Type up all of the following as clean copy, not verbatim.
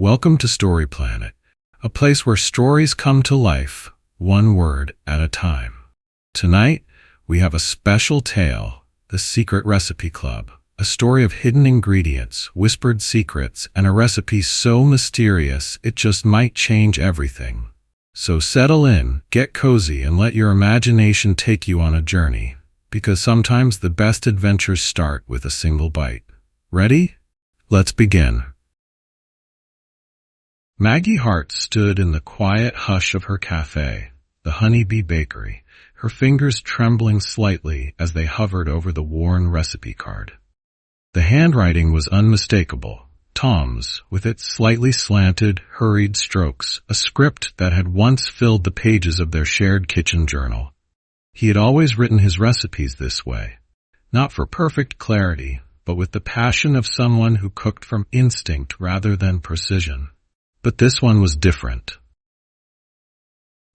Welcome to Story Planet, a place where stories come to life, one word at a time. Tonight, we have a special tale, The Secret Recipe Club, a story of hidden ingredients, whispered secrets, and a recipe so mysterious it just might change everything. So settle in, get cozy, and let your imagination take you on a journey, because sometimes the best adventures start with a single bite. Ready? Let's begin. Maggie Hart stood in the quiet hush of her cafe, the Honey Bee Bakery, her fingers trembling slightly as they hovered over the worn recipe card. The handwriting was unmistakable, Tom's, with its slightly slanted, hurried strokes, a script that had once filled the pages of their shared kitchen journal. He had always written his recipes this way, not for perfect clarity, but with the passion of someone who cooked from instinct rather than precision. But this one was different.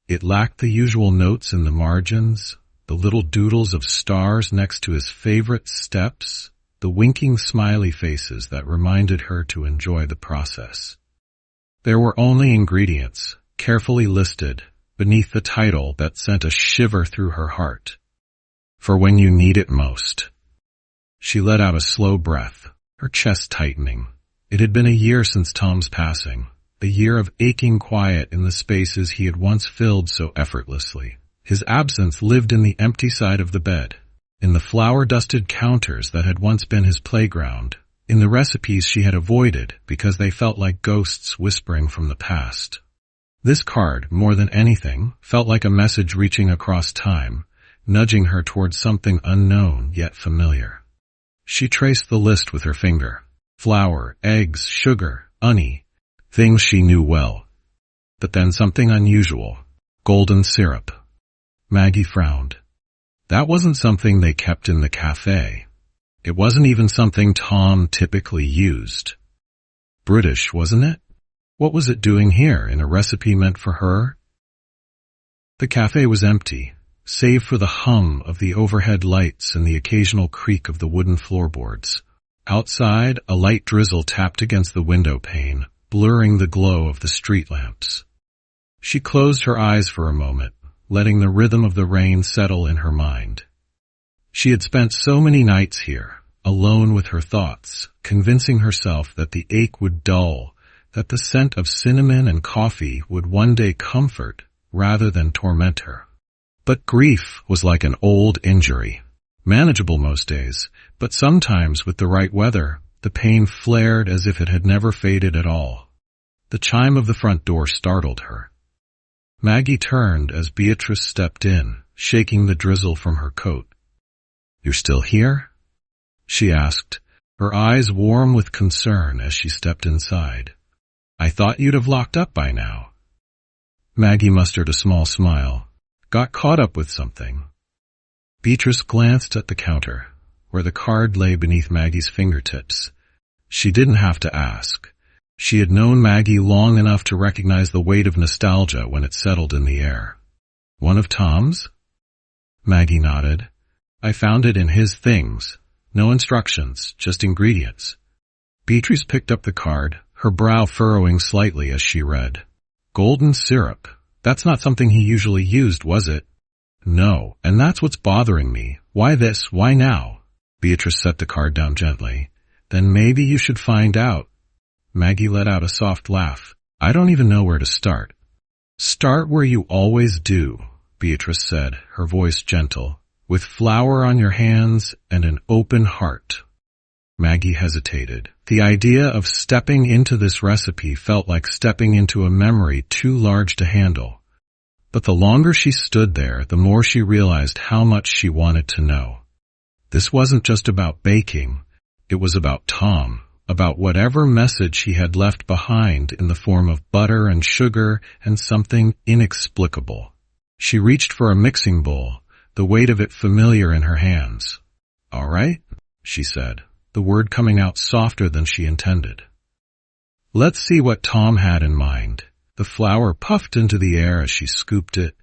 It lacked the usual notes in the margins, the little doodles of stars next to his favorite steps, the winking smiley faces that reminded her to enjoy the process. There were only ingredients, carefully listed, beneath the title that sent a shiver through her heart. For when you need it most. She let out a slow breath, her chest tightening. It had been a year since Tom's passing. A year of aching quiet in the spaces he had once filled so effortlessly. His absence lived in the empty side of the bed, in the flour-dusted counters that had once been his playground, in the recipes she had avoided because they felt like ghosts whispering from the past. This card, more than anything, felt like a message reaching across time, nudging her towards something unknown yet familiar. She traced the list with her finger. Flour, eggs, sugar, honey. Things she knew well. But then something unusual. Golden syrup. Maggie frowned. That wasn't something they kept in the cafe. It wasn't even something Tom typically used. British, wasn't it? What was it doing here in a recipe meant for her? The cafe was empty, save for the hum of the overhead lights and the occasional creak of the wooden floorboards. Outside, a light drizzle tapped against the window pane, blurring the glow of the street lamps. She closed her eyes for a moment, letting the rhythm of the rain settle in her mind. She had spent so many nights here, alone with her thoughts, convincing herself that the ache would dull, that the scent of cinnamon and coffee would one day comfort rather than torment her. But grief was like an old injury, manageable most days, but sometimes with the right weather, the pain flared as if it had never faded at all. The chime of the front door startled her. Maggie turned as Beatrice stepped in, shaking the drizzle from her coat. "You're still here?" she asked, her eyes warm with concern as she stepped inside. "I thought you'd have locked up by now." Maggie mustered a small smile. "Got caught up with something." Beatrice glanced at the counter, where the card lay beneath Maggie's fingertips. She didn't have to ask. She had known Maggie long enough to recognize the weight of nostalgia when it settled in the air. "One of Tom's?" Maggie nodded. "I found it in his things. No instructions, just ingredients." Beatrice picked up the card, her brow furrowing slightly as she read. "Golden syrup. That's not something he usually used, was it?" "No, and that's what's bothering me. Why this? Why now?" Beatrice set the card down gently. "Then maybe you should find out." Maggie let out a soft laugh. "I don't even know where to start." "Start where you always do," Beatrice said, her voice gentle, "with flour on your hands and an open heart." Maggie hesitated. The idea of stepping into this recipe felt like stepping into a memory too large to handle. But the longer she stood there, the more she realized how much she wanted to know. This wasn't just about baking. It was about Tom, about whatever message he had left behind in the form of butter and sugar and something inexplicable. She reached for a mixing bowl, the weight of it familiar in her hands. "All right," she said, the word coming out softer than she intended. "Let's see what Tom had in mind." The flour puffed into the air as she scooped it,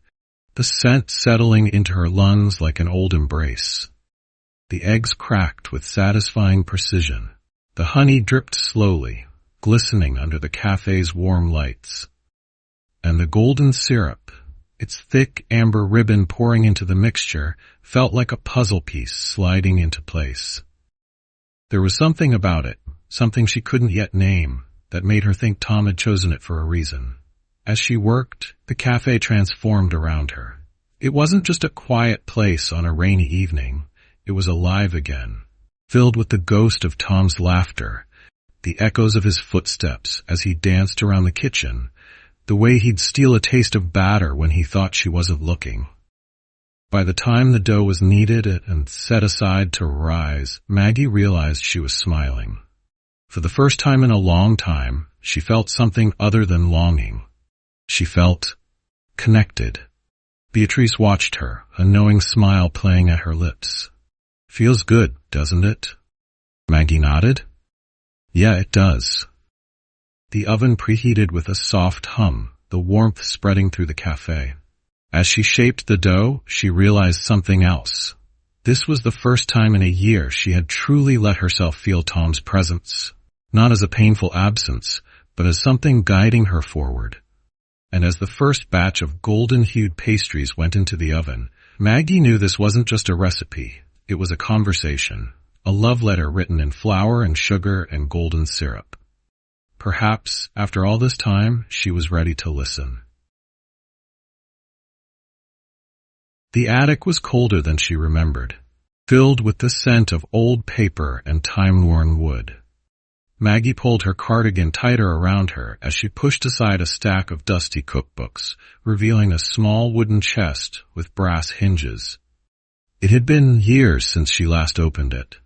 the scent settling into her lungs like an old embrace. The eggs cracked with satisfying precision. The honey dripped slowly, glistening under the cafe's warm lights. And the golden syrup, its thick amber ribbon pouring into the mixture, felt like a puzzle piece sliding into place. There was something about it, something she couldn't yet name, that made her think Tom had chosen it for a reason. As she worked, the cafe transformed around her. It wasn't just a quiet place on a rainy evening. It was alive again, filled with the ghost of Tom's laughter, the echoes of his footsteps as he danced around the kitchen, the way he'd steal a taste of batter when he thought she wasn't looking. By the time the dough was kneaded and set aside to rise, Maggie realized she was smiling. For the first time in a long time, she felt something other than longing. She felt connected. Beatrice watched her, a knowing smile playing at her lips. "Feels good, doesn't it?" Maggie nodded. "Yeah, it does." The oven preheated with a soft hum, the warmth spreading through the cafe. As she shaped the dough, she realized something else. This was the first time in a year she had truly let herself feel Tom's presence, not as a painful absence, but as something guiding her forward. And as the first batch of golden-hued pastries went into the oven, Maggie knew this wasn't just a recipe. It was a conversation, a love letter written in flour and sugar and golden syrup. Perhaps, after all this time, she was ready to listen. The attic was colder than she remembered, filled with the scent of old paper and time-worn wood. Maggie pulled her cardigan tighter around her as she pushed aside a stack of dusty cookbooks, revealing a small wooden chest with brass hinges. It had been years since she last opened it.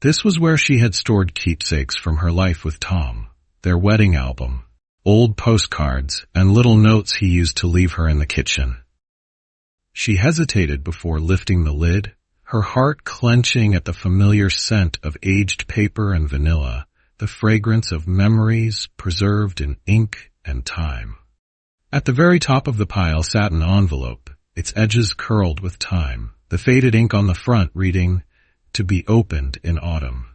This was where she had stored keepsakes from her life with Tom, their wedding album, old postcards, and little notes he used to leave her in the kitchen. She hesitated before lifting the lid, her heart clenching at the familiar scent of aged paper and vanilla, the fragrance of memories preserved in ink and time. At the very top of the pile sat an envelope, its edges curled with time, the faded ink on the front reading, "To be opened in autumn."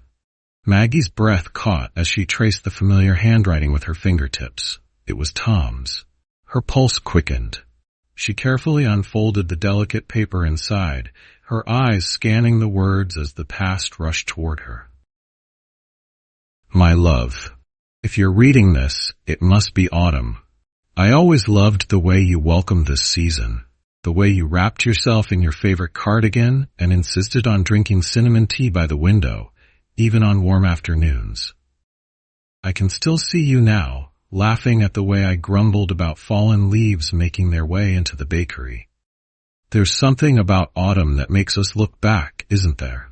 Maggie's breath caught as she traced the familiar handwriting with her fingertips. It was Tom's. Her pulse quickened. She carefully unfolded the delicate paper inside, her eyes scanning the words as the past rushed toward her. "My love, if you're reading this, it must be autumn. I always loved the way you welcomed this season, the way you wrapped yourself in your favorite cardigan and insisted on drinking cinnamon tea by the window, even on warm afternoons. I can still see you now, laughing at the way I grumbled about fallen leaves making their way into the bakery. There's something about autumn that makes us look back, isn't there?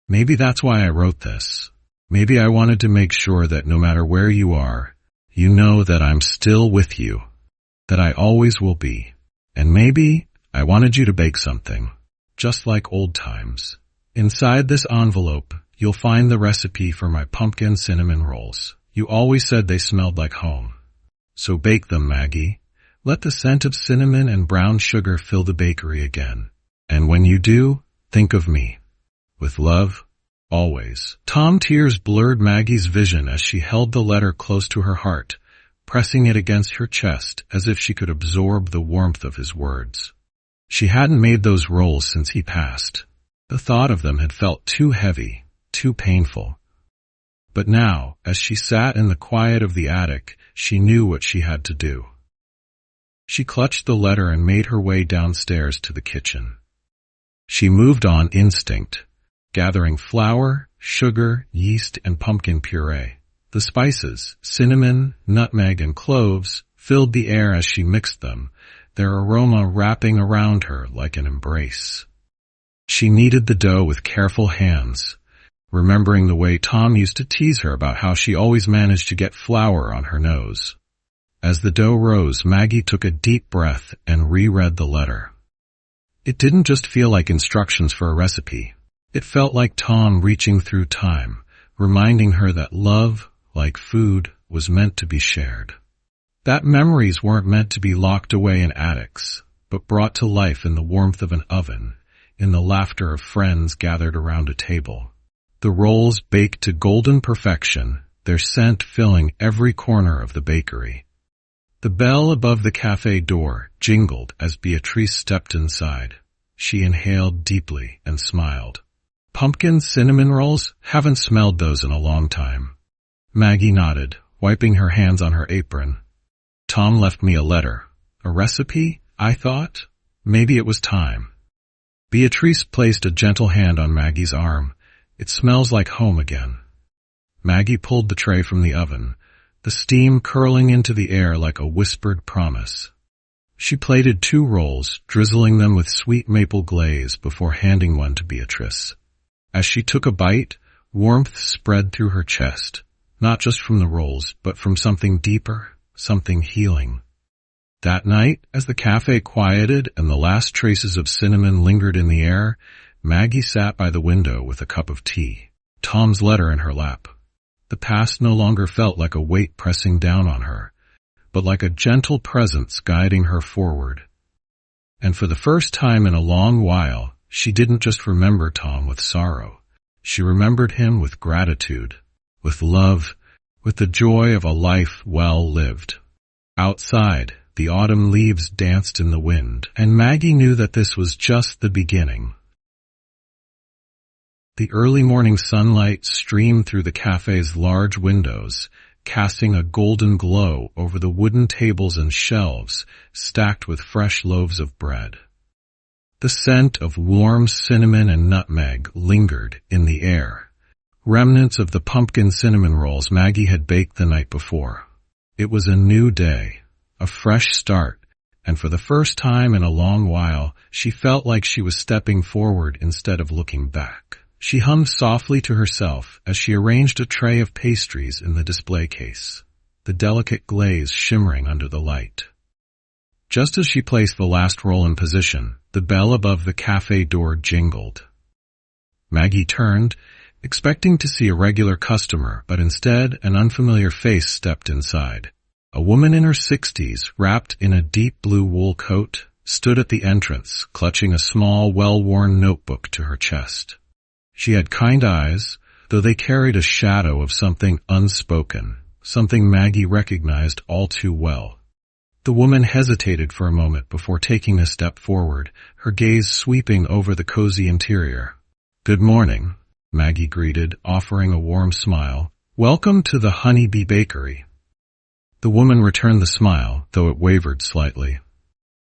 Maybe that's why I wrote this. Maybe I wanted to make sure that no matter where you are, you know that I'm still with you, that I always will be. And maybe I wanted you to bake something, just like old times. Inside this envelope, you'll find the recipe for my pumpkin cinnamon rolls. You always said they smelled like home. So bake them, Maggie. Let the scent of cinnamon and brown sugar fill the bakery again. And when you do, think of me. With love, always." Tom tears blurred Maggie's vision as she held the letter close to her heart, pressing it against her chest as if she could absorb the warmth of his words. She hadn't made those rolls since he passed. The thought of them had felt too heavy, too painful. But now, as she sat in the quiet of the attic, she knew what she had to do. She clutched the letter and made her way downstairs to the kitchen. She moved on instinct, gathering flour, sugar, yeast, and pumpkin puree. The spices, cinnamon, nutmeg, and cloves, filled the air as she mixed them, their aroma wrapping around her like an embrace. She kneaded the dough with careful hands, remembering the way Tom used to tease her about how she always managed to get flour on her nose. As the dough rose, Maggie took a deep breath and reread the letter. It didn't just feel like instructions for a recipe. It felt like Tom reaching through time, reminding her that love, like food, was meant to be shared. That memories weren't meant to be locked away in attics, but brought to life in the warmth of an oven, in the laughter of friends gathered around a table. The rolls baked to golden perfection, their scent filling every corner of the bakery. The bell above the cafe door jingled as Beatrice stepped inside. She inhaled deeply and smiled. Pumpkin cinnamon rolls? Haven't smelled those in a long time. Maggie nodded, wiping her hands on her apron. Tom left me a letter. A recipe? I thought. Maybe it was time. Beatrice placed a gentle hand on Maggie's arm. It smells like home again. Maggie pulled the tray from the oven, the steam curling into the air like a whispered promise. She plated 2 rolls, drizzling them with sweet maple glaze before handing one to Beatrice. As she took a bite, warmth spread through her chest, not just from the rolls, but from something deeper, something healing. That night, as the cafe quieted and the last traces of cinnamon lingered in the air, Maggie sat by the window with a cup of tea, Tom's letter in her lap. The past no longer felt like a weight pressing down on her, but like a gentle presence guiding her forward. And for the first time in a long while, she didn't just remember Tom with sorrow. She remembered him with gratitude, with love, with the joy of a life well lived. Outside, the autumn leaves danced in the wind, and Maggie knew that this was just the beginning. The early morning sunlight streamed through the cafe's large windows, casting a golden glow over the wooden tables and shelves stacked with fresh loaves of bread. The scent of warm cinnamon and nutmeg lingered in the air, remnants of the pumpkin cinnamon rolls Maggie had baked the night before. It was a new day, a fresh start, and for the first time in a long while, she felt like she was stepping forward instead of looking back. She hummed softly to herself as she arranged a tray of pastries in the display case, the delicate glaze shimmering under the light. Just as she placed the last roll in position, the bell above the cafe door jingled. Maggie turned, expecting to see a regular customer, but instead an unfamiliar face stepped inside. A woman in her 60s, wrapped in a deep blue wool coat, stood at the entrance, clutching a small, well-worn notebook to her chest. She had kind eyes, though they carried a shadow of something unspoken, something Maggie recognized all too well. The woman hesitated for a moment before taking a step forward, her gaze sweeping over the cozy interior. "Good morning," Maggie greeted, offering a warm smile. "Welcome to the Honey Bee Bakery." The woman returned the smile, though it wavered slightly.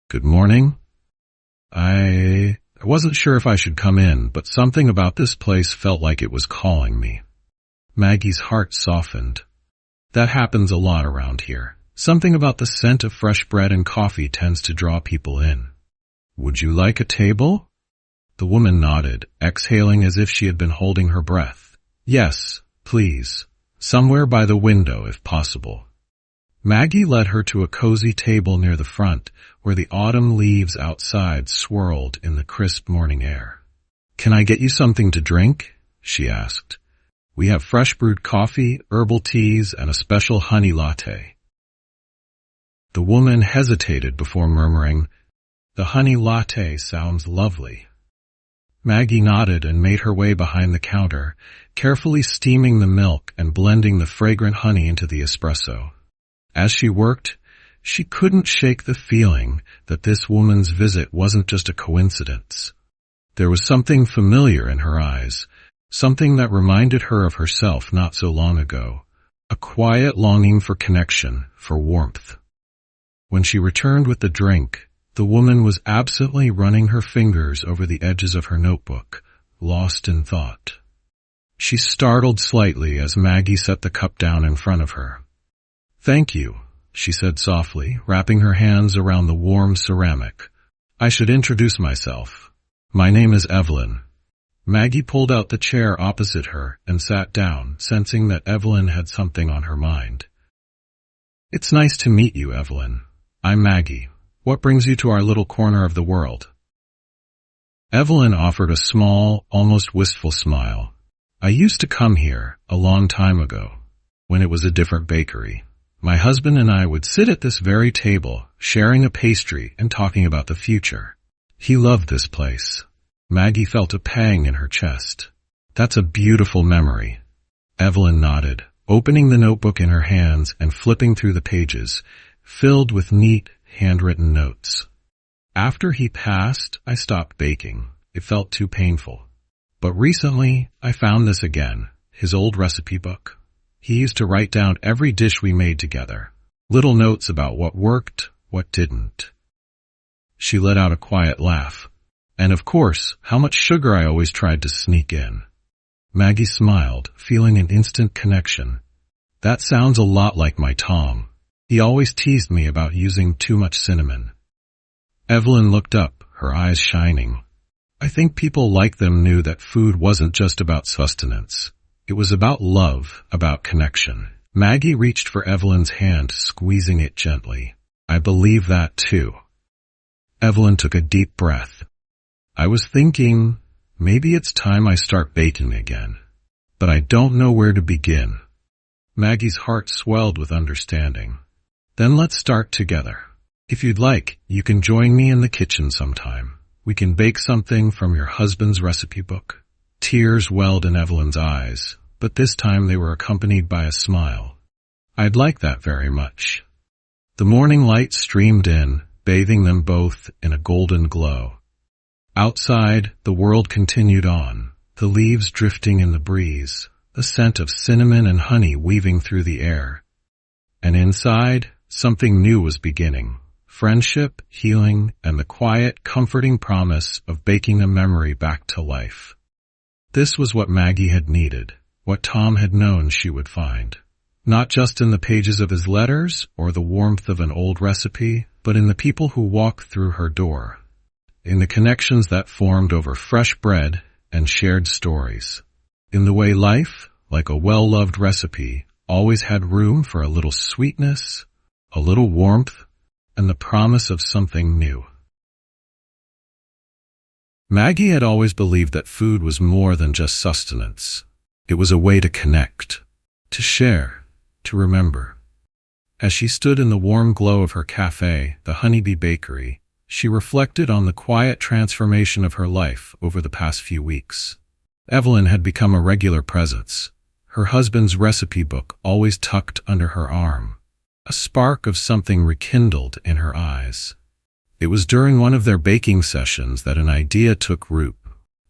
"Good morning. I wasn't sure if I should come in, but something about this place felt like it was calling me." Maggie's heart softened. That happens a lot around here. Something about the scent of fresh bread and coffee tends to draw people in. "Would you like a table?" The woman nodded, exhaling as if she had been holding her breath. "Yes, please. Somewhere by the window, if possible." Maggie led her to a cozy table near the front, where the autumn leaves outside swirled in the crisp morning air. "Can I get you something to drink?" she asked. "We have fresh brewed coffee, herbal teas, and a special honey latte." The woman hesitated before murmuring, "The honey latte sounds lovely." Maggie nodded and made her way behind the counter, carefully steaming the milk and blending the fragrant honey into the espresso. As she worked, she couldn't shake the feeling that this woman's visit wasn't just a coincidence. There was something familiar in her eyes, something that reminded her of herself not so long ago, a quiet longing for connection, for warmth. When she returned with the drink, the woman was absently running her fingers over the edges of her notebook, lost in thought. She startled slightly as Maggie set the cup down in front of her. "Thank you," she said softly, wrapping her hands around the warm ceramic. "I should introduce myself. My name is Evelyn." Maggie pulled out the chair opposite her and sat down, sensing that Evelyn had something on her mind. "It's nice to meet you, Evelyn. I'm Maggie. What brings you to our little corner of the world?" Evelyn offered a small, almost wistful smile. "I used to come here a long time ago, when it was a different bakery. My husband and I would sit at this very table, sharing a pastry and talking about the future. He loved this place." Maggie felt a pang in her chest. "That's a beautiful memory." Evelyn nodded. opening the notebook in her hands and flipping through the pages, filled with neat, handwritten notes. After he passed, I stopped baking. It felt too painful. But recently, I found this again, his old recipe book. He used to write down every dish we made together, little notes about what worked, what didn't. She let out a quiet laugh. And of course, how much sugar I always tried to sneak in. Maggie smiled, feeling an instant connection. That sounds a lot like my Tom. He always teased me about using too much cinnamon. Evelyn looked up, her eyes shining. I think people like them knew that food wasn't just about sustenance. It was about love, about connection. Maggie reached for Evelyn's hand, squeezing it gently. I believe that too. Evelyn took a deep breath. I was thinking, maybe it's time I start baking again. But I don't know where to begin. Maggie's heart swelled with understanding. Then let's start together. If you'd like, you can join me in the kitchen sometime. We can bake something from your husband's recipe book. Tears welled in Evelyn's eyes, but this time they were accompanied by a smile. I'd like that very much. The morning light streamed in, bathing them both in a golden glow. Outside, the world continued on, the leaves drifting in the breeze, the scent of cinnamon and honey weaving through the air. And inside, something new was beginning. Friendship, healing, and the quiet, comforting promise of baking a memory back to life. This was what Maggie had needed, what Tom had known she would find. Not just in the pages of his letters or the warmth of an old recipe, but in the people who walked through her door. In the connections that formed over fresh bread and shared stories. In the way life, like a well-loved recipe, always had room for a little sweetness, a little warmth, and the promise of something new. Maggie had always believed that food was more than just sustenance. It was a way to connect, to share, to remember. As she stood in the warm glow of her cafe, the Honeybee Bakery, she reflected on the quiet transformation of her life over the past few weeks. Evelyn had become a regular presence, her husband's recipe book always tucked under her arm, a spark of something rekindled in her eyes. It was during one of their baking sessions that an idea took root.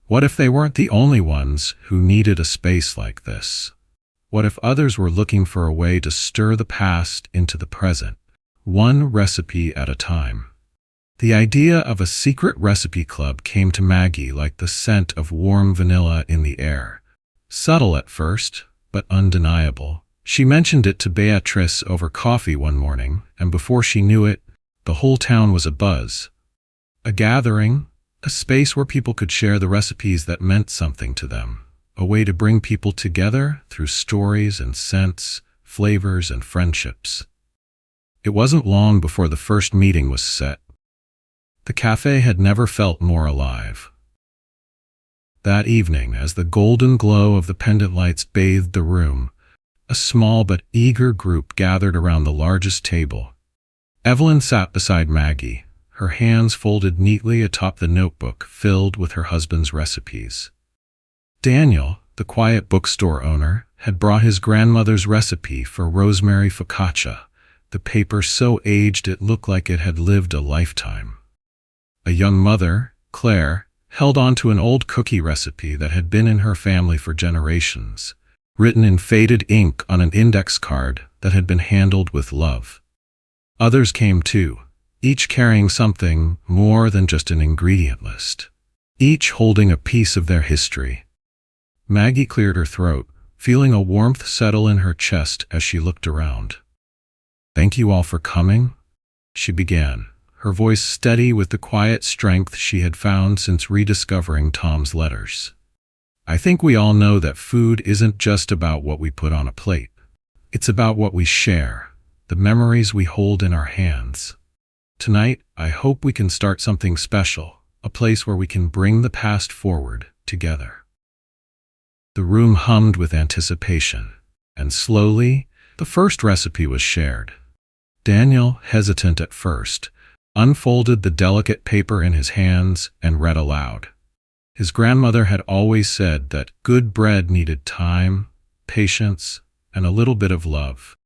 What if they weren't the only ones who needed a space like this? What if others were looking for a way to stir the past into the present, one recipe at a time? The idea of a secret recipe club came to Maggie like the scent of warm vanilla in the air. Subtle at first, but undeniable. She mentioned it to Beatrice over coffee one morning, and before she knew it, the whole town was abuzz. A gathering, a space where people could share the recipes that meant something to them, a way to bring people together through stories and scents, flavors and friendships. It wasn't long before the first meeting was set. The cafe had never felt more alive. That evening, as the golden glow of the pendant lights bathed the room, a small but eager group gathered around the largest table. Evelyn sat beside Maggie, her hands folded neatly atop the notebook filled with her husband's recipes. Daniel, the quiet bookstore owner, had brought his grandmother's recipe for rosemary focaccia, the paper so aged it looked like it had lived a lifetime. A young mother, Claire, held on to an old cookie recipe that had been in her family for generations, written in faded ink on an index card that had been handled with love. Others came too, each carrying something more than just an ingredient list, each holding a piece of their history. Maggie cleared her throat, feeling a warmth settle in her chest as she looked around. "Thank you all for coming," she began, her voice steady with the quiet strength she had found since rediscovering Tom's letters. "I think we all know that food isn't just about what we put on a plate. It's about what we share, the memories we hold in our hands. Tonight, I hope we can start something special, a place where we can bring the past forward together." The room hummed with anticipation, and slowly, the first recipe was shared. Daniel, hesitant at first, unfolded the delicate paper in his hands and read aloud. His grandmother had always said that good bread needed time, patience, and a little bit of love.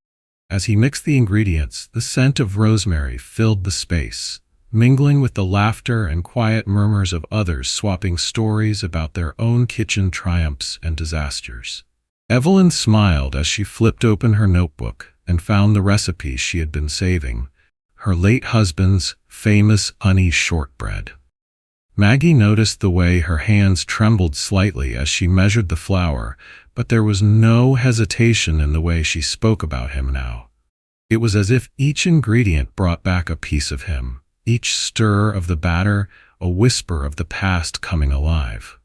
As he mixed the ingredients, the scent of rosemary filled the space, mingling with the laughter and quiet murmurs of others swapping stories about their own kitchen triumphs and disasters. Evelyn smiled as she flipped open her notebook and found the recipe she had been saving, her late husband's famous honey shortbread. Maggie noticed the way her hands trembled slightly as she measured the flour, but there was no hesitation in the way she spoke about him now. It was as if each ingredient brought back a piece of him, each stir of the batter a whisper of the past coming alive.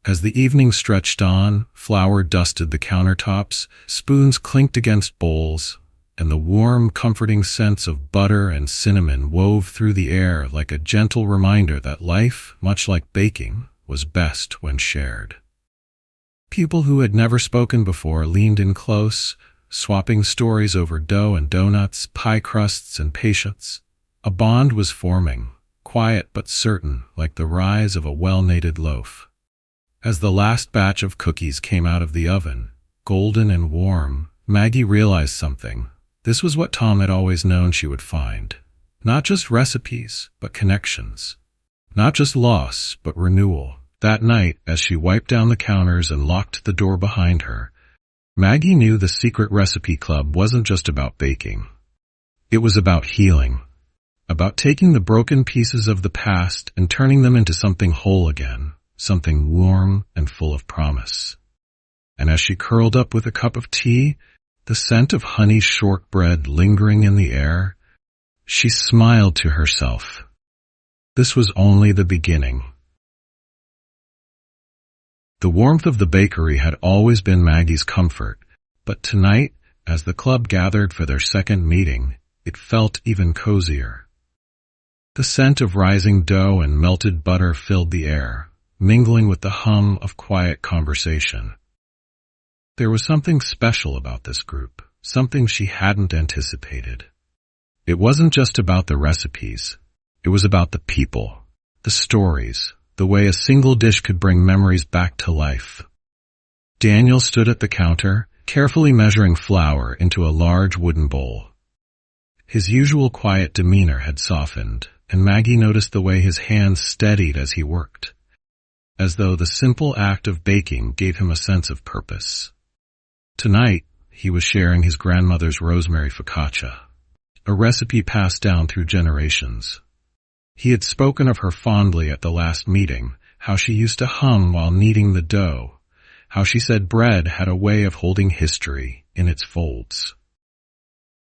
As the evening stretched on, flour dusted the countertops, spoons clinked against bowls, and the warm, comforting scents of butter and cinnamon wove through the air like a gentle reminder that life, much like baking, was best when shared. People who had never spoken before leaned in close, swapping stories over dough and donuts, pie crusts and patience. A bond was forming, quiet but certain, like the rise of a well-kneaded loaf. As the last batch of cookies came out of the oven, golden and warm, Maggie realized something. This was what Tom had always known she would find. Not just recipes, but connections. Not just loss, but renewal. That night, as she wiped down the counters and locked the door behind her, Maggie knew the Secret Recipe Club wasn't just about baking. It was about healing. About taking the broken pieces of the past and turning them into something whole again. Something warm and full of promise. And as she curled up with a cup of tea, the scent of honey shortbread lingering in the air, she smiled to herself. This was only the beginning. The warmth of the bakery had always been Maggie's comfort, but tonight, as the club gathered for their second meeting, it felt even cozier. The scent of rising dough and melted butter filled the air, mingling with the hum of quiet conversation. There was something special about this group, something she hadn't anticipated. It wasn't just about the recipes. It was about the people, the stories, the way a single dish could bring memories back to life. Daniel stood at the counter, carefully measuring flour into a large wooden bowl. His usual quiet demeanor had softened, and Maggie noticed the way his hands steadied as he worked, as though the simple act of baking gave him a sense of purpose. Tonight, he was sharing his grandmother's rosemary focaccia, a recipe passed down through generations. He had spoken of her fondly at the last meeting, how she used to hum while kneading the dough, how she said bread had a way of holding history in its folds.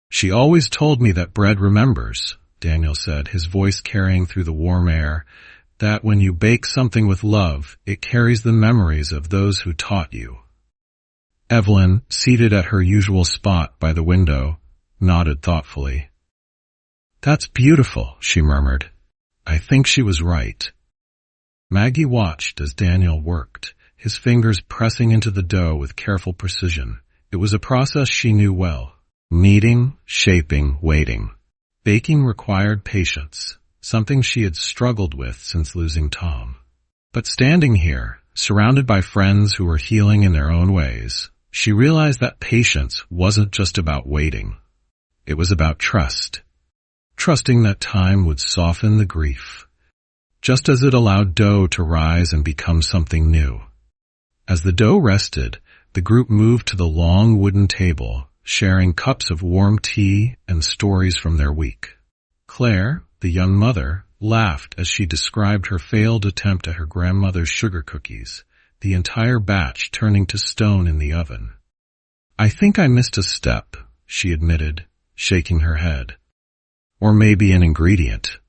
"She always told me that bread remembers," Daniel said, his voice carrying through the warm air, "that when you bake something with love, it carries the memories of those who taught you." Evelyn, seated at her usual spot by the window, nodded thoughtfully. "That's beautiful," she murmured. I think she was right. Maggie watched as Daniel worked, his fingers pressing into the dough with careful precision. It was a process she knew well. Kneading, shaping, waiting. Baking required patience, something she had struggled with since losing Tom. But standing here, surrounded by friends who were healing in their own ways, she realized that patience wasn't just about waiting. It was about trust. Trusting that time would soften the grief, just as it allowed dough to rise and become something new. As the dough rested, the group moved to the long wooden table, sharing cups of warm tea and stories from their week. Claire, the young mother, laughed as she described her failed attempt at her grandmother's sugar cookies, the entire batch turning to stone in the oven. "I think I missed a step," she admitted, shaking her head. "Or maybe an ingredient.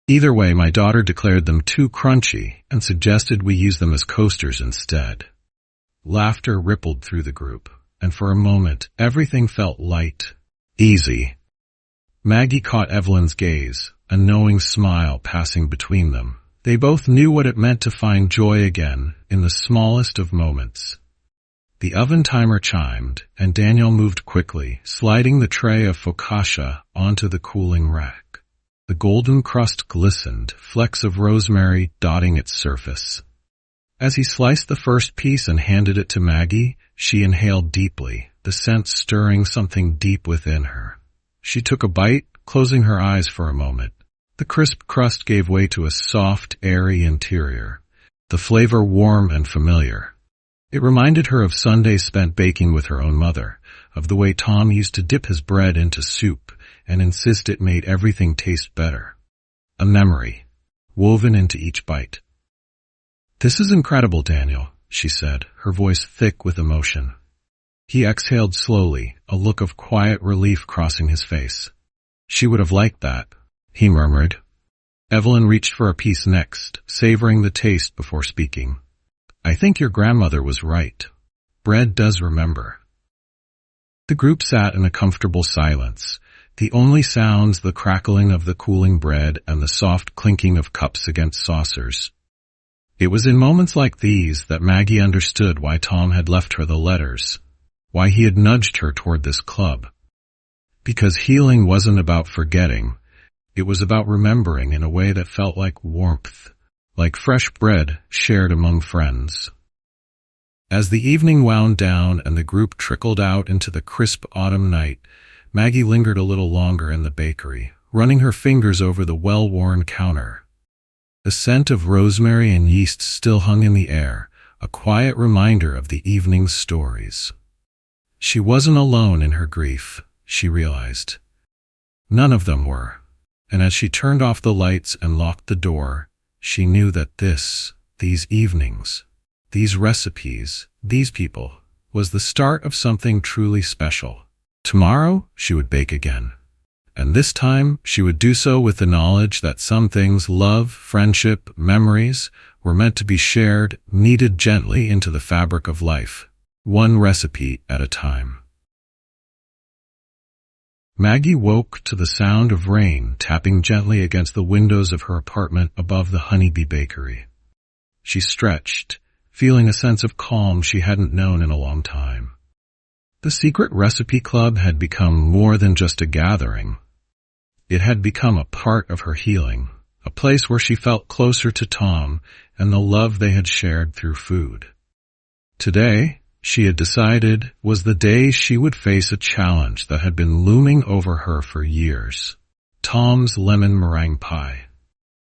Either way, my daughter declared them too crunchy and suggested we use them as coasters instead." Laughter rippled through the group, and for a moment, everything felt light, easy. Maggie caught Evelyn's gaze, a knowing smile passing between them. They both knew what it meant to find joy again in the smallest of moments. The oven timer chimed, and Daniel moved quickly, sliding the tray of focaccia onto the cooling rack. The golden crust glistened, flecks of rosemary dotting its surface. As he sliced the first piece and handed it to Maggie, she inhaled deeply, the scent stirring something deep within her. She took a bite, closing her eyes for a moment. The crisp crust gave way to a soft, airy interior, the flavor warm and familiar. It reminded her of Sundays spent baking with her own mother, of the way Tom used to dip his bread into soup and insist it made everything taste better. A memory, woven into each bite. "This is incredible, Daniel," she said, her voice thick with emotion. He exhaled slowly, a look of quiet relief crossing his face. "She would have liked that," he murmured. Evelyn reached for a piece next, savoring the taste before speaking. "I think your grandmother was right. Bread does remember." The group sat in a comfortable silence, the only sounds the crackling of the cooling bread and the soft clinking of cups against saucers. It was in moments like these that Maggie understood why Tom had left her the letters, why he had nudged her toward this club. Because healing wasn't about forgetting, it was about remembering in a way that felt like warmth, like fresh bread shared among friends. As the evening wound down and the group trickled out into the crisp autumn night, Maggie lingered a little longer in the bakery, running her fingers over the well-worn counter. The scent of rosemary and yeast still hung in the air, a quiet reminder of the evening's stories. She wasn't alone in her grief, she realized. None of them were, and as she turned off the lights and locked the door, she knew that these evenings, these recipes, these people, was the start of something truly special. Tomorrow, she would bake again. And this time, she would do so with the knowledge that some things, love, friendship, memories, were meant to be shared, kneaded gently into the fabric of life, one recipe at a time. Maggie woke to the sound of rain tapping gently against the windows of her apartment above the Honeybee Bakery. She stretched, feeling a sense of calm she hadn't known in a long time. The Secret Recipe Club had become more than just a gathering. It had become a part of her healing, a place where she felt closer to Tom and the love they had shared through food. Today, she had decided, was the day she would face a challenge that had been looming over her for years. Tom's lemon meringue pie.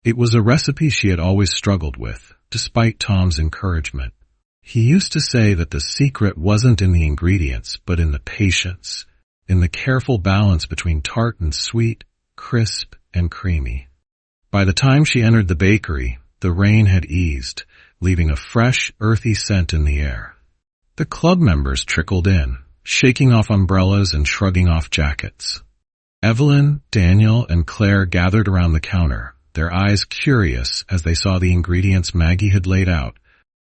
It was a recipe she had always struggled with, despite Tom's encouragement. He used to say that the secret wasn't in the ingredients, but in the patience, in the careful balance between tart and sweet, crisp and creamy. By the time she entered the bakery, the rain had eased, leaving a fresh, earthy scent in the air. The club members trickled in, shaking off umbrellas and shrugging off jackets. Evelyn, Daniel, and Claire gathered around the counter, their eyes curious as they saw the ingredients Maggie had laid out: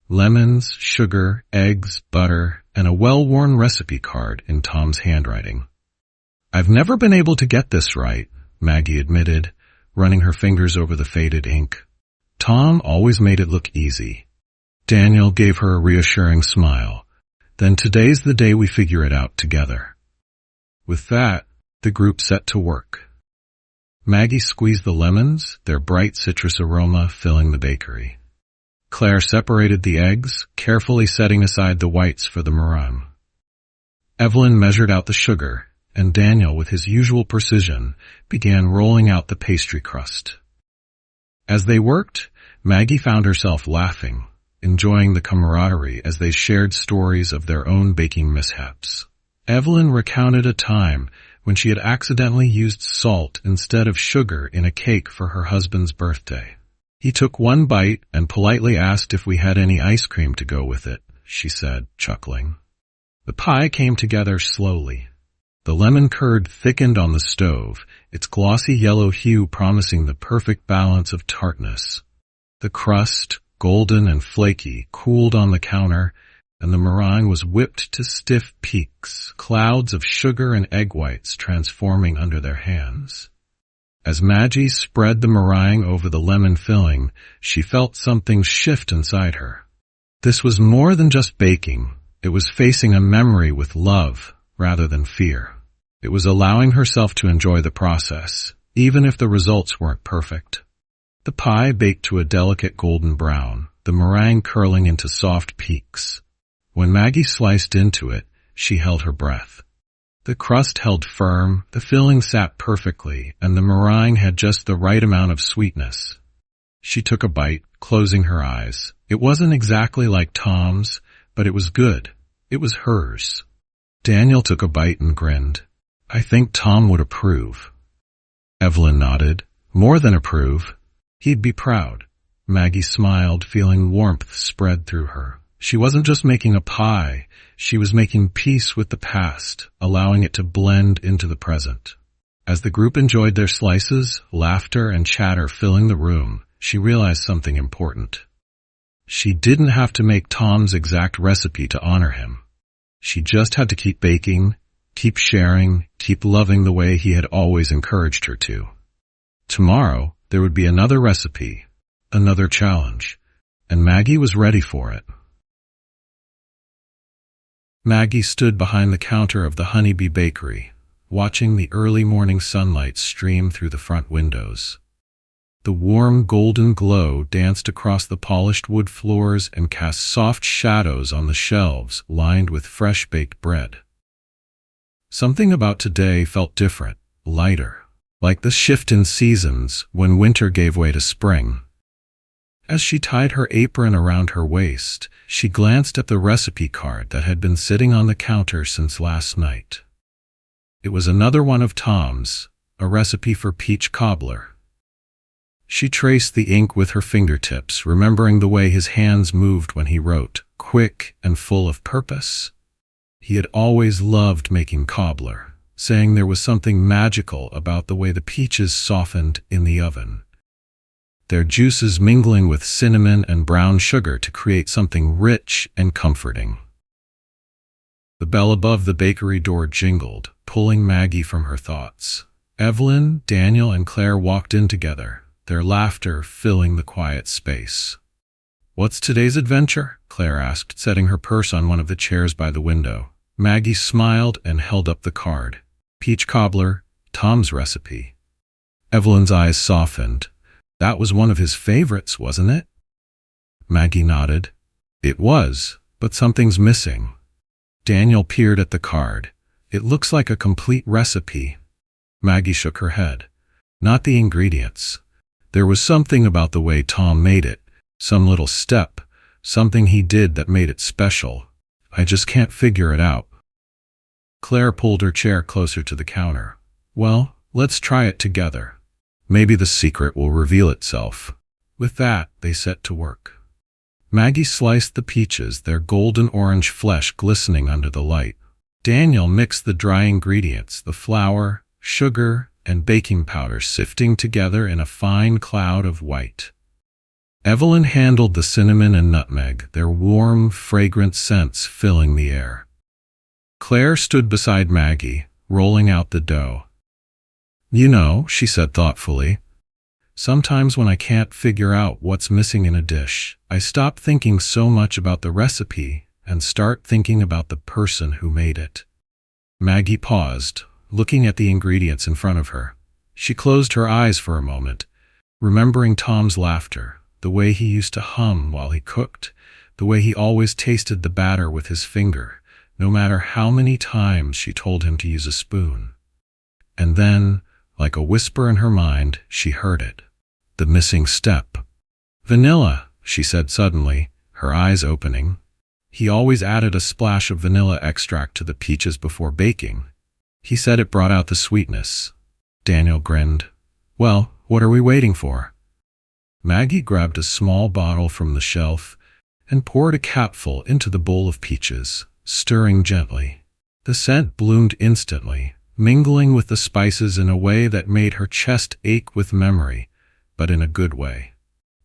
lemons, sugar, eggs, butter, and a well-worn recipe card in Tom's handwriting. "I've never been able to get this right," Maggie admitted, running her fingers over the faded ink. "Tom always made it look easy." Daniel gave her a reassuring smile. "Then today's the day we figure it out together." With that, the group set to work. Maggie squeezed the lemons, their bright citrus aroma filling the bakery. Claire separated the eggs, carefully setting aside the whites for the meringue. Evelyn measured out the sugar, and Daniel, with his usual precision, began rolling out the pastry crust. As they worked, Maggie found herself laughing, enjoying the camaraderie as they shared stories of their own baking mishaps. Evelyn recounted a time when she had accidentally used salt instead of sugar in a cake for her husband's birthday. "He took one bite and politely asked if we had any ice cream to go with it," she said, chuckling. The pie came together slowly. The lemon curd thickened on the stove, its glossy yellow hue promising the perfect balance of tartness. The crust, golden and flaky, cooled on the counter, and the meringue was whipped to stiff peaks, clouds of sugar and egg whites transforming under their hands. As Maggie spread the meringue over the lemon filling, she felt something shift inside her. This was more than just baking. It was facing a memory with love rather than fear. It was allowing herself to enjoy the process, even if the results weren't perfect. The pie baked to a delicate golden brown, the meringue curling into soft peaks. When Maggie sliced into it, she held her breath. The crust held firm, the filling sat perfectly, and the meringue had just the right amount of sweetness. She took a bite, closing her eyes. It wasn't exactly like Tom's, but it was good. It was hers. Daniel took a bite and grinned. I think Tom would approve. Evelyn nodded. More than approve. He'd be proud. Maggie smiled, feeling warmth spread through her. She wasn't just making a pie, she was making peace with the past, allowing it to blend into the present. As the group enjoyed their slices, laughter and chatter filling the room, she realized something important. She didn't have to make Tom's exact recipe to honor him. She just had to keep baking, keep sharing, keep loving the way he had always encouraged her to. Tomorrow, there would be another recipe, another challenge, and Maggie was ready for it. Maggie stood behind the counter of the Honeybee Bakery, watching the early morning sunlight stream through the front windows. The warm golden glow danced across the polished wood floors and cast soft shadows on the shelves lined with fresh-baked bread. Something about today felt different, lighter, like the shift in seasons when winter gave way to spring. As she tied her apron around her waist, she glanced at the recipe card that had been sitting on the counter since last night. It was another one of Tom's, a recipe for peach cobbler. She traced the ink with her fingertips, remembering the way his hands moved when he wrote, quick and full of purpose. He had always loved making cobbler, saying there was something magical about the way the peaches softened in the oven, their juices mingling with cinnamon and brown sugar to create something rich and comforting. The bell above the bakery door jingled, pulling Maggie from her thoughts. Evelyn, Daniel, and Claire walked in together, their laughter filling the quiet space. "What's today's adventure?" Claire asked, setting her purse on one of the chairs by the window. Maggie smiled and held up the card. Peach cobbler, Tom's recipe. Evelyn's eyes softened. That was one of his favorites, wasn't it? Maggie nodded. It was, but something's missing. Daniel peered at the card. It looks like a complete recipe. Maggie shook her head. Not the ingredients. There was something about the way Tom made it, some little step, something he did that made it special. I just can't figure it out. Claire pulled her chair closer to the counter. Well, let's try it together. Maybe the secret will reveal itself. With that, they set to work. Maggie sliced the peaches, their golden orange flesh glistening under the light. Daniel mixed the dry ingredients, the flour, sugar, and baking powder sifting together in a fine cloud of white. Evelyn handled the cinnamon and nutmeg, their warm, fragrant scents filling the air. Claire stood beside Maggie, rolling out the dough. You know, she said thoughtfully, sometimes when I can't figure out what's missing in a dish, I stop thinking so much about the recipe and start thinking about the person who made it. Maggie paused, looking at the ingredients in front of her. She closed her eyes for a moment, remembering Tom's laughter, the way he used to hum while he cooked, the way he always tasted the batter with his finger, no matter how many times she told him to use a spoon. And then, like a whisper in her mind, she heard it. The missing step. Vanilla, she said suddenly, her eyes opening. He always added a splash of vanilla extract to the peaches before baking. He said it brought out the sweetness. Daniel grinned. Well, what are we waiting for? Maggie grabbed a small bottle from the shelf and poured a capful into the bowl of peaches, stirring gently. The scent bloomed instantly, mingling with the spices in a way that made her chest ache with memory, but in a good way.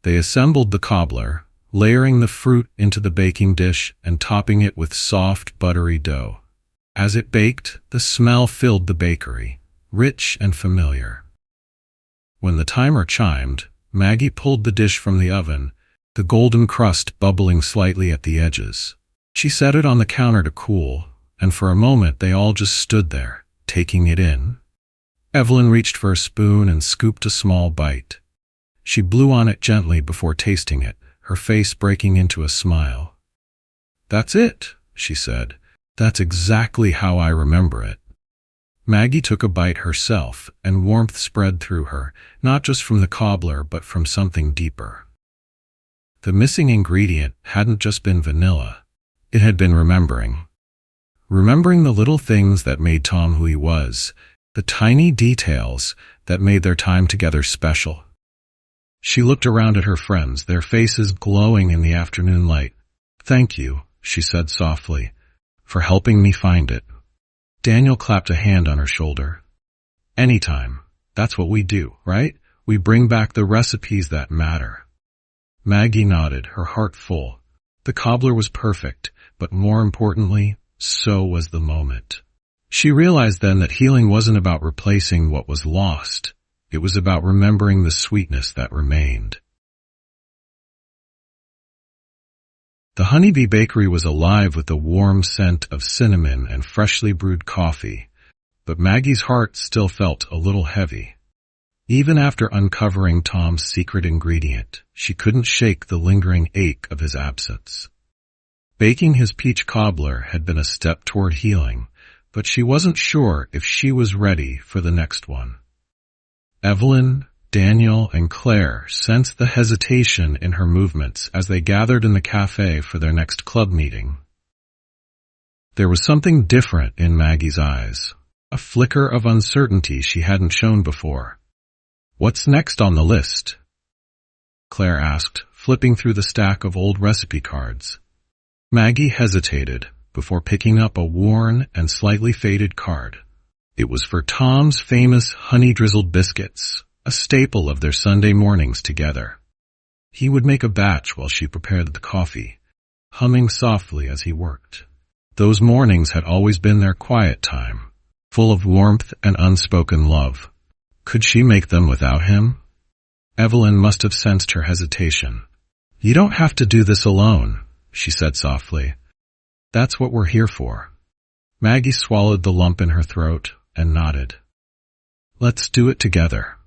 They assembled the cobbler, layering the fruit into the baking dish and topping it with soft, buttery dough. As it baked, the smell filled the bakery, rich and familiar. When the timer chimed, Maggie pulled the dish from the oven, the golden crust bubbling slightly at the edges. She set it on the counter to cool, and for a moment they all just stood there, taking it in. Evelyn reached for a spoon and scooped a small bite. She blew on it gently before tasting it, her face breaking into a smile. That's it, she said. That's exactly how I remember it. Maggie took a bite herself, and warmth spread through her, not just from the cobbler but from something deeper. The missing ingredient hadn't just been vanilla. It had been remembering. Remembering the little things that made Tom who he was, the tiny details that made their time together special. She looked around at her friends, their faces glowing in the afternoon light. "Thank you," she said softly, "for helping me find it." Daniel clapped a hand on her shoulder. "Anytime. That's what we do, right? We bring back the recipes that matter." Maggie nodded, her heart full. The cobbler was perfect, but more importantly, so was the moment. She realized then that healing wasn't about replacing what was lost. It was about remembering the sweetness that remained. The Honeybee Bakery was alive with the warm scent of cinnamon and freshly brewed coffee, but Maggie's heart still felt a little heavy. Even after uncovering Tom's secret ingredient, she couldn't shake the lingering ache of his absence. Baking his peach cobbler had been a step toward healing, but she wasn't sure if she was ready for the next one. Evelyn, Daniel, and Claire sensed the hesitation in her movements as they gathered in the cafe for their next club meeting. There was something different in Maggie's eyes, a flicker of uncertainty she hadn't shown before. "What's next on the list?" Claire asked, flipping through the stack of old recipe cards. Maggie hesitated before picking up a worn and slightly faded card. It was for Tom's famous honey-drizzled biscuits, a staple of their Sunday mornings together. He would make a batch while she prepared the coffee, humming softly as he worked. Those mornings had always been their quiet time, full of warmth and unspoken love. Could she make them without him? Evelyn must have sensed her hesitation. "You don't have to do this alone," she said softly. "That's what we're here for." Maggie swallowed the lump in her throat and nodded. "Let's do it together."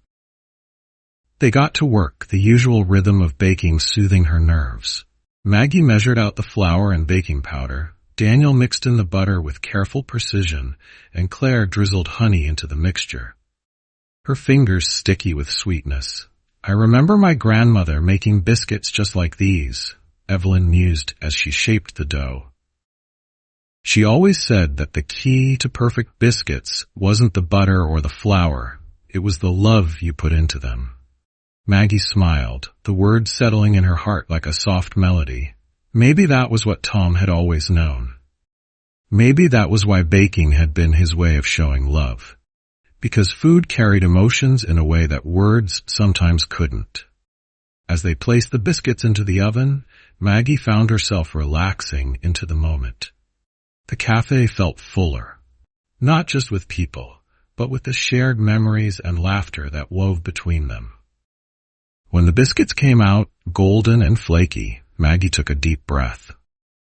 They got to work, the usual rhythm of baking soothing her nerves. Maggie measured out the flour and baking powder, Daniel mixed in the butter with careful precision, and Claire drizzled honey into the mixture. Her fingers sticky with sweetness. "I remember my grandmother making biscuits just like these," Evelyn mused as she shaped the dough. She always said that the key to perfect biscuits wasn't the butter or the flour, it was the love you put into them. Maggie smiled, the words settling in her heart like a soft melody. Maybe that was what Tom had always known. Maybe that was why baking had been his way of showing love. Because food carried emotions in a way that words sometimes couldn't. As they placed the biscuits into the oven, Maggie found herself relaxing into the moment. The cafe felt fuller, not just with people, but with the shared memories and laughter that wove between them. When the biscuits came out, golden and flaky, Maggie took a deep breath.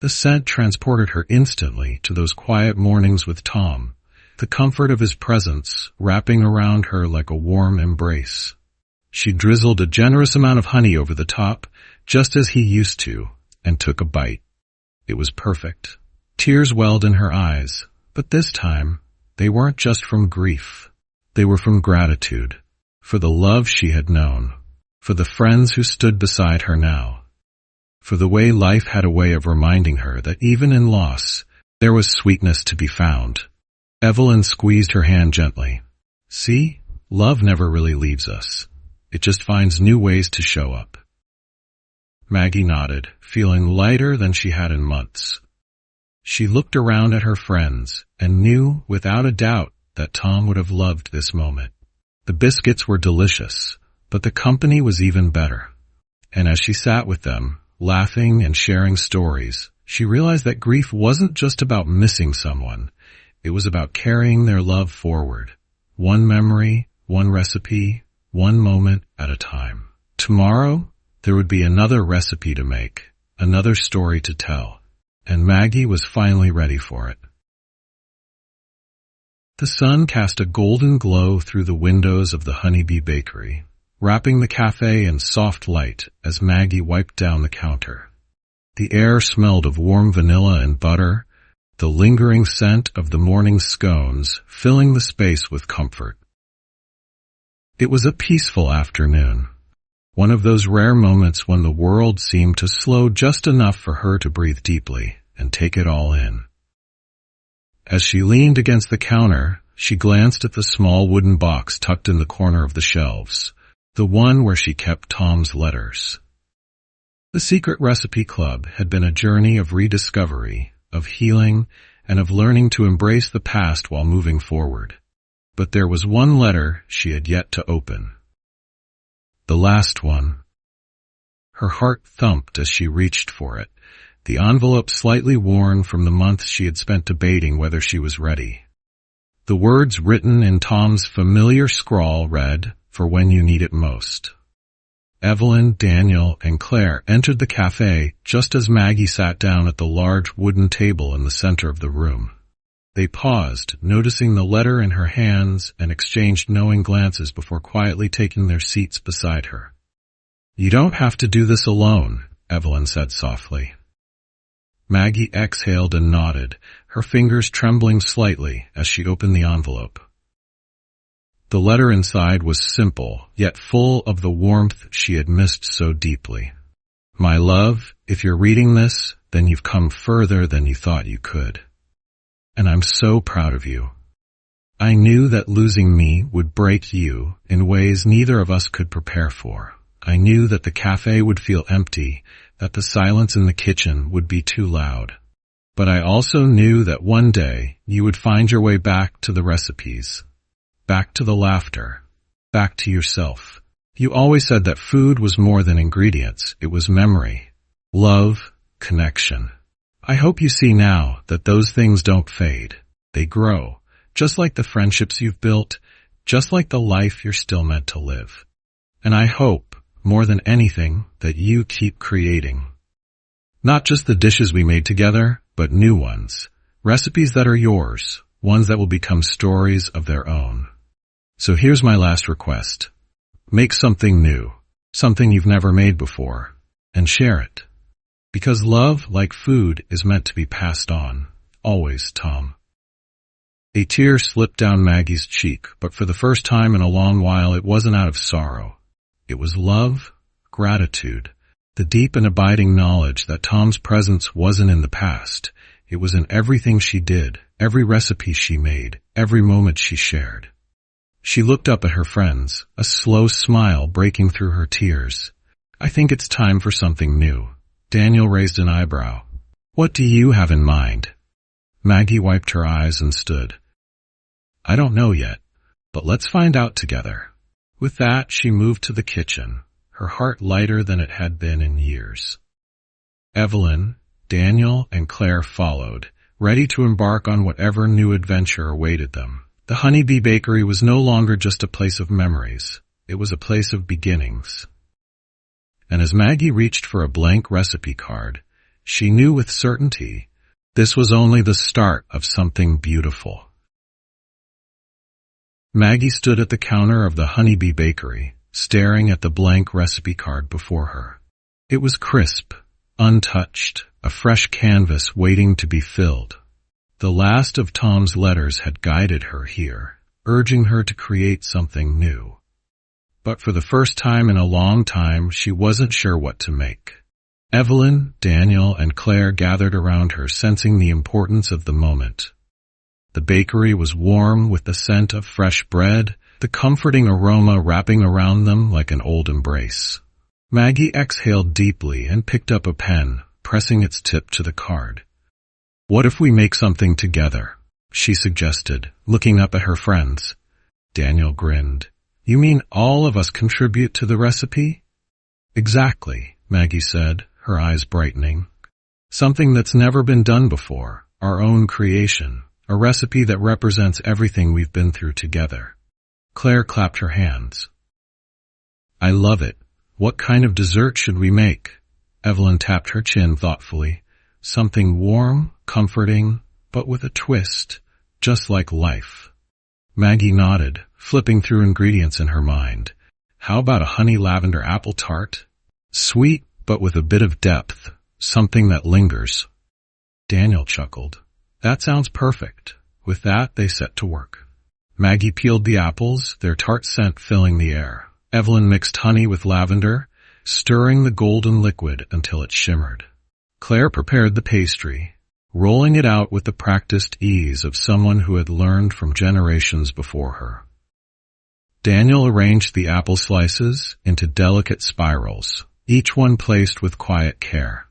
The scent transported her instantly to those quiet mornings with Tom, the comfort of his presence wrapping around her like a warm embrace. She drizzled a generous amount of honey over the top, just as he used to, and took a bite. It was perfect. Tears welled in her eyes, but this time, they weren't just from grief. They were from gratitude, for the love she had known, for the friends who stood beside her now, for the way life had a way of reminding her that even in loss, there was sweetness to be found. Evelyn squeezed her hand gently. "See, love never really leaves us. It just finds new ways to show up." Maggie nodded, feeling lighter than she had in months. She looked around at her friends and knew without a doubt that Tom would have loved this moment. The biscuits were delicious, but the company was even better. And as she sat with them, laughing and sharing stories, she realized that grief wasn't just about missing someone. It was about carrying their love forward. One memory, one recipe, one moment at a time. Tomorrow, there would be another recipe to make, another story to tell, and Maggie was finally ready for it. The sun cast a golden glow through the windows of the Honeybee Bakery, wrapping the cafe in soft light as Maggie wiped down the counter. The air smelled of warm vanilla and butter, the lingering scent of the morning scones filling the space with comfort. It was a peaceful afternoon, one of those rare moments when the world seemed to slow just enough for her to breathe deeply and take it all in. As she leaned against the counter, she glanced at the small wooden box tucked in the corner of the shelves, the one where she kept Tom's letters. The Secret Recipe Club had been a journey of rediscovery, of healing, and of learning to embrace the past while moving forward. But there was one letter she had yet to open. The last one. Her heart thumped as she reached for it, the envelope slightly worn from the months she had spent debating whether she was ready. The words written in Tom's familiar scrawl read, "For when you need it most." Evelyn, Daniel, and Claire entered the cafe just as Maggie sat down at the large wooden table in the center of the room. They paused, noticing the letter in her hands, and exchanged knowing glances before quietly taking their seats beside her. "You don't have to do this alone," Evelyn said softly. Maggie exhaled and nodded, her fingers trembling slightly as she opened the envelope. The letter inside was simple, yet full of the warmth she had missed so deeply. "My love, if you're reading this, then you've come further than you thought you could. And I'm so proud of you. I knew that losing me would break you in ways neither of us could prepare for. I knew that the cafe would feel empty, that the silence in the kitchen would be too loud. But I also knew that one day you would find your way back to the recipes, back to the laughter, back to yourself. You always said that food was more than ingredients, it was memory, love, connection. I hope you see now that those things don't fade. They grow, just like the friendships you've built, just like the life you're still meant to live. And I hope, more than anything, that you keep creating. Not just the dishes we made together, but new ones. Recipes that are yours, ones that will become stories of their own. So here's my last request. Make something new, something you've never made before, and share it. Because love, like food, is meant to be passed on. Always, Tom." A tear slipped down Maggie's cheek, but for the first time in a long while it wasn't out of sorrow. It was love, gratitude, the deep and abiding knowledge that Tom's presence wasn't in the past. It was in everything she did, every recipe she made, every moment she shared. She looked up at her friends, a slow smile breaking through her tears. "I think it's time for something new." Daniel raised an eyebrow. "What do you have in mind?" Maggie wiped her eyes and stood. "I don't know yet, but let's find out together." With that, she moved to the kitchen, her heart lighter than it had been in years. Evelyn, Daniel, and Claire followed, ready to embark on whatever new adventure awaited them. The Honeybee Bakery was no longer just a place of memories. It was a place of beginnings. And as Maggie reached for a blank recipe card, she knew with certainty this was only the start of something beautiful. Maggie stood at the counter of the Honeybee Bakery, staring at the blank recipe card before her. It was crisp, untouched, a fresh canvas waiting to be filled. The last of Tom's letters had guided her here, urging her to create something new. But for the first time in a long time, she wasn't sure what to make. Evelyn, Daniel, and Claire gathered around her, sensing the importance of the moment. The bakery was warm with the scent of fresh bread, the comforting aroma wrapping around them like an old embrace. Maggie exhaled deeply and picked up a pen, pressing its tip to the card. "What if we make something together?" she suggested, looking up at her friends. Daniel grinned. "You mean all of us contribute to the recipe?" "Exactly," Maggie said, her eyes brightening. "Something that's never been done before, our own creation, a recipe that represents everything we've been through together." Claire clapped her hands. "I love it. What kind of dessert should we make?" Evelyn tapped her chin thoughtfully. "Something warm, comforting, but with a twist, just like life." Maggie nodded, flipping through ingredients in her mind. "How about a honey lavender apple tart? Sweet, but with a bit of depth, something that lingers." Daniel chuckled. That sounds perfect. With that, they set to work. Maggie peeled the apples, their tart scent filling the air. Evelyn mixed honey with lavender, stirring the golden liquid until it shimmered. Claire prepared the pastry, rolling it out with the practiced ease of someone who had learned from generations before her. Daniel arranged the apple slices into delicate spirals, each one placed with quiet care.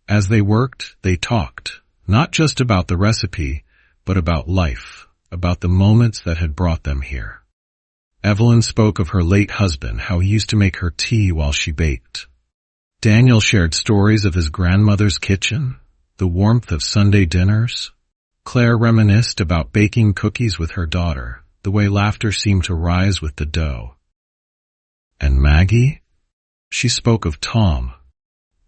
As they worked, they talked, not just about the recipe, but about life, about the moments that had brought them here. Evelyn spoke of her late husband, how he used to make her tea while she baked. Daniel shared stories of his grandmother's kitchen, the warmth of Sunday dinners. Claire reminisced about baking cookies with her daughter, the way laughter seemed to rise with the dough. And Maggie? She spoke of Tom,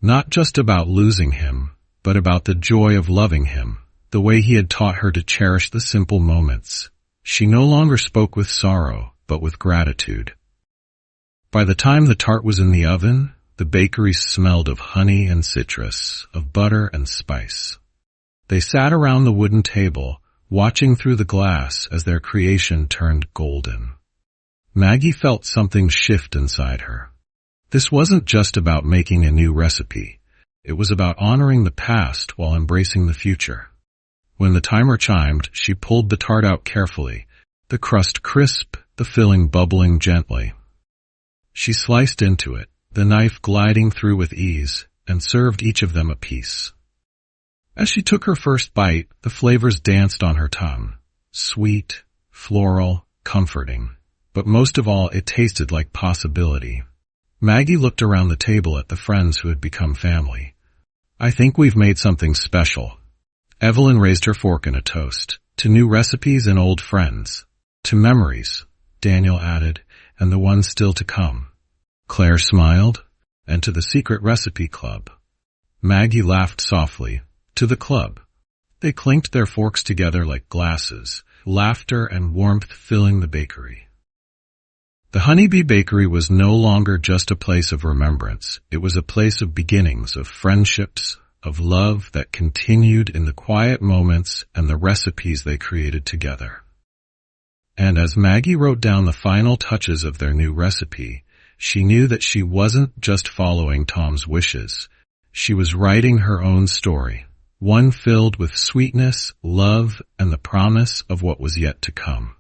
not just about losing him, but about the joy of loving him, the way he had taught her to cherish the simple moments. She no longer spoke with sorrow, but with gratitude. By the time the tart was in the oven, the bakery smelled of honey and citrus, of butter and spice. They sat around the wooden table, watching through the glass as their creation turned golden. Maggie felt something shift inside her. This wasn't just about making a new recipe. It was about honoring the past while embracing the future. When the timer chimed, she pulled the tart out carefully, the crust crisp, the filling bubbling gently. She sliced into it, the knife gliding through with ease, and served each of them a piece. As she took her first bite, the flavors danced on her tongue. Sweet, floral, comforting. But most of all, it tasted like possibility. Maggie looked around the table at the friends who had become family. I think we've made something special. Evelyn raised her fork in a toast. To new recipes and old friends. To memories, Daniel added, and the ones still to come. Claire smiled, and to the secret recipe club. Maggie laughed softly. To the club. They clinked their forks together like glasses, laughter and warmth filling the bakery. The Honeybee Bakery was no longer just a place of remembrance. It was a place of beginnings, of friendships, of love that continued in the quiet moments and the recipes they created together. And as Maggie wrote down the final touches of their new recipe, she knew that she wasn't just following Tom's wishes. She was writing her own story, one filled with sweetness, love, and the promise of what was yet to come.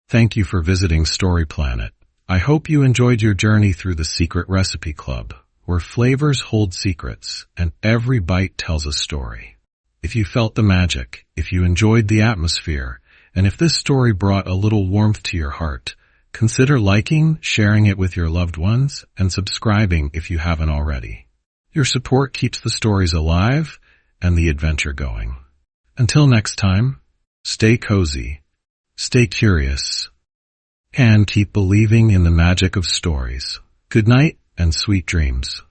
Thank you for visiting Story Planet. I hope you enjoyed your journey through the Secret Recipe Club, where flavors hold secrets and every bite tells a story. If you felt the magic, if you enjoyed the atmosphere, and if this story brought a little warmth to your heart, consider liking, sharing it with your loved ones, and subscribing if you haven't already. Your support keeps the stories alive and the adventure going. Until next time, stay cozy, stay curious, and keep believing in the magic of stories. Good night and sweet dreams.